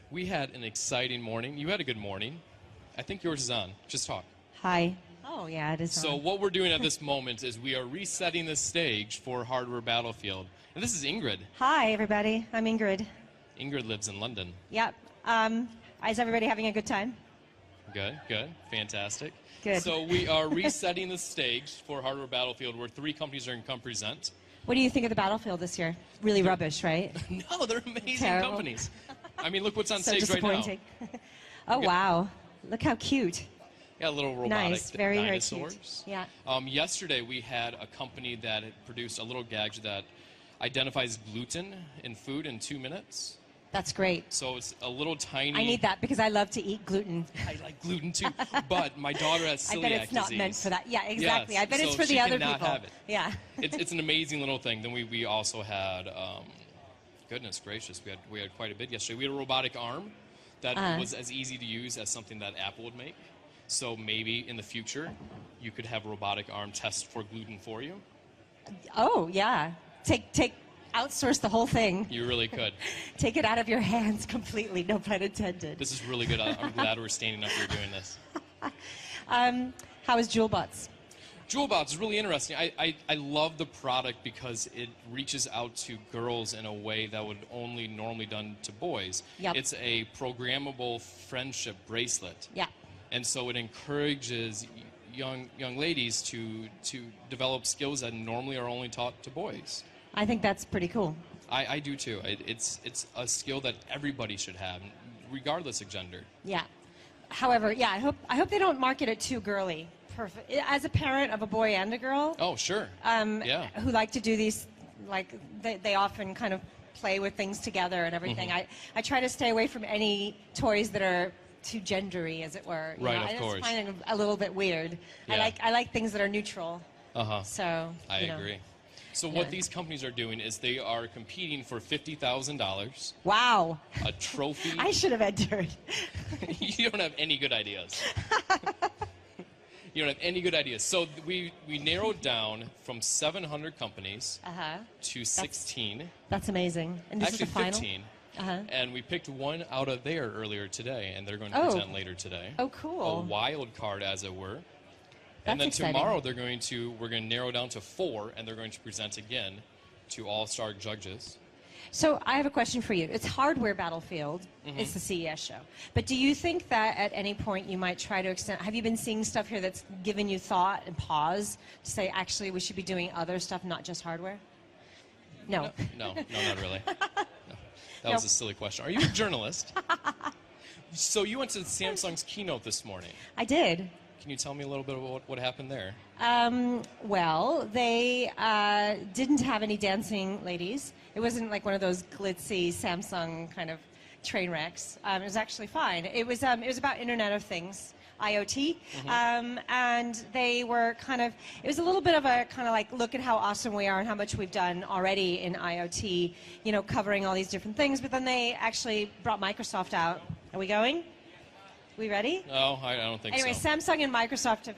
We had an exciting morning. You had a good morning. I think yours is on. Just talk. Hi. Oh, yeah, it is So on. what we're doing at this moment is we are resetting the stage for Hardware Battlefield. And this is Ingrid. Hi, everybody. I'm Ingrid. Ingrid lives in London. Yep. Is everybody having a good time? Good, good. Fantastic. Good. So we are resetting the stage for Hardware Battlefield where 3 companies are going to come present. What do you think of the Battlefield this year? Really rubbish, right? No, they're amazing Terrible. companies. I mean, look what's on So stage right now. disappointing. Oh, wow. Look how cute. Yeah, little robotic Nice. Very, very dinosaurs. cute. Yeah. Yesterday we had a company that had produced a little gadget that identifies gluten in food in 2 minutes. That's great. So it's a little tiny... I need that because I love to eat gluten. I like gluten too, but my daughter has celiac disease. I bet it's not meant for that. Yeah, exactly. Yes, I bet it's so for the she other cannot people. have it. Yeah. It's an amazing little thing. Then we also had, goodness gracious, we had quite a bit yesterday. We had a robotic arm that was as easy to use as something that Apple would make. So maybe in the future, you could have a robotic arm test for gluten for you. Oh, yeah. Outsource the whole thing. You really could. Take it out of your hands completely, no pun intended. This is really good. I'm glad we're standing up here doing this. How is JewelBots? JewelBots is really interesting. I love the product because it reaches out to girls in a way that would only normally done to boys. Yep. It's a programmable friendship bracelet. Yeah. And so it encourages young ladies to develop skills that normally are only taught to boys. I think that's pretty cool. I do too. It's a skill that everybody should have, regardless of gender. Yeah. However, yeah, I hope they don't market it too girly. Perfect. As a parent of a boy and a girl, Oh, sure. yeah, who like to do these, like they often kind of play with things together and everything. I try to stay away from any toys that are too gendery, as it were. You Right, know, of I course. just find it a little bit weird. Yeah. I like things that are neutral. So I you know. agree. So what these companies are doing is they are competing for $50,000. Wow. A trophy. I should have entered. You don't have any good ideas. You don't have any good ideas. So we narrowed down from 700 companies to 16. That's amazing. And this Actually, is the final? 15. And we picked one out of there earlier today, and they're going to present later today. Oh, cool. A wild card, as it were. That's And then exciting. tomorrow we're going to narrow down to 4, and they're going to present again to all-star judges. So I have a question for you. It's Hardware Battlefield. It's the CES show. But do you think that at any point you might try to extend... Have you been seeing stuff here that's given you thought and pause to say, actually, we should be doing other stuff, not just hardware? No. No, not really. No. That was a silly question. Are you a journalist? So you went to Samsung's keynote this morning. I did. Can you tell me a little bit about what happened there? Well, they didn't have any dancing ladies. It wasn't like one of those glitzy Samsung kind of train wrecks. It was actually fine. It was about Internet of Things, IoT, and they were kind of, it was a little bit of a kind of like, look at how awesome we are and how much we've done already in IoT, you know, covering all these different things, but then they actually brought Microsoft out. Are we going? We ready? No, I don't think Anyway, so. Samsung and Microsoft have...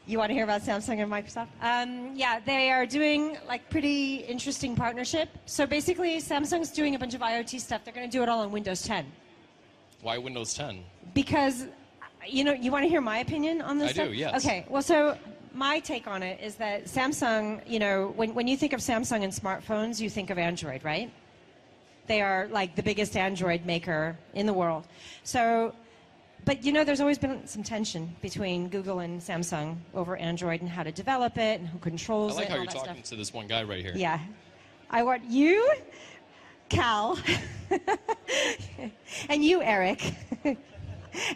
You want to hear about Samsung and Microsoft? Yeah, they are doing like pretty interesting partnership. So basically, Samsung's doing a bunch of IoT stuff. They're going to do it all on Windows 10. Why Windows 10? Because, you know, you want to hear my opinion on this I stuff? do, yes. Okay, well, so my take on it is that Samsung, you know, when you think of Samsung and smartphones, you think of Android, right? They are like the biggest Android maker in the world. So... But, you know, there's always been some tension between Google and Samsung over Android and how to develop it and who controls it. I like and how all you're that talking stuff. to this one guy right here. Yeah. I want you, Cal, and you, Eric,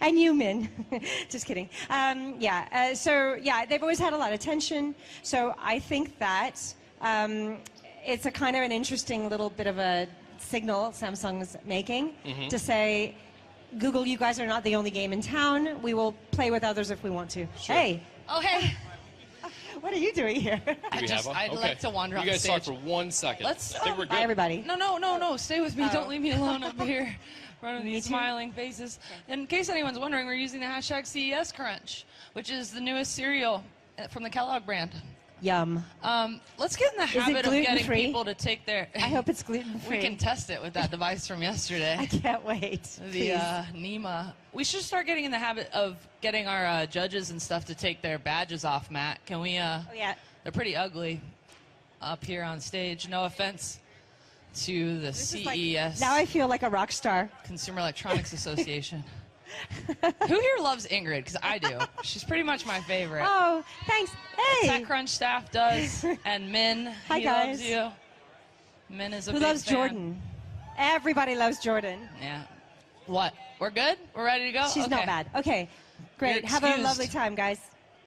and you, Min. Just kidding. So, yeah, they've always had a lot of tension. So I think that it's a kind of an interesting little bit of a signal Samsung's making to say, Google, you guys are not the only game in town. We will play with others if we want to. Sure. Hey. Oh, hey. What are you doing here? I'd like to wander on You guys stage. talk for 1 second. Let's, I think we're good. Bye, everybody. No. Stay with me. Don't leave me alone up here. Running these too. smiling faces. In case anyone's wondering, we're using the hashtag CES Crunch, which is the newest cereal from the Kellogg brand. Yum. Let's get in the it habit of getting gluten-free? people to take their... I hope it's gluten-free. We can test it with that device from yesterday. I can't wait. The NEMA. We should start getting in the habit of getting our judges and stuff to take their badges off, Matt. Can we? Oh, yeah. They're pretty ugly up here on stage. No offense to the CES. Now I feel like a rock star. Consumer Electronics Association. Who here loves Ingrid? Because I do. She's pretty much my favorite. Oh, thanks. Hey. TechCrunch staff does. And Min, Hi, he guys. loves you. Min is a Who big loves fan. Jordan? Everybody loves Jordan. Yeah. What? We're good? We're ready to go? She's Okay. not bad. Okay, great. You're Have a excused. lovely time, guys.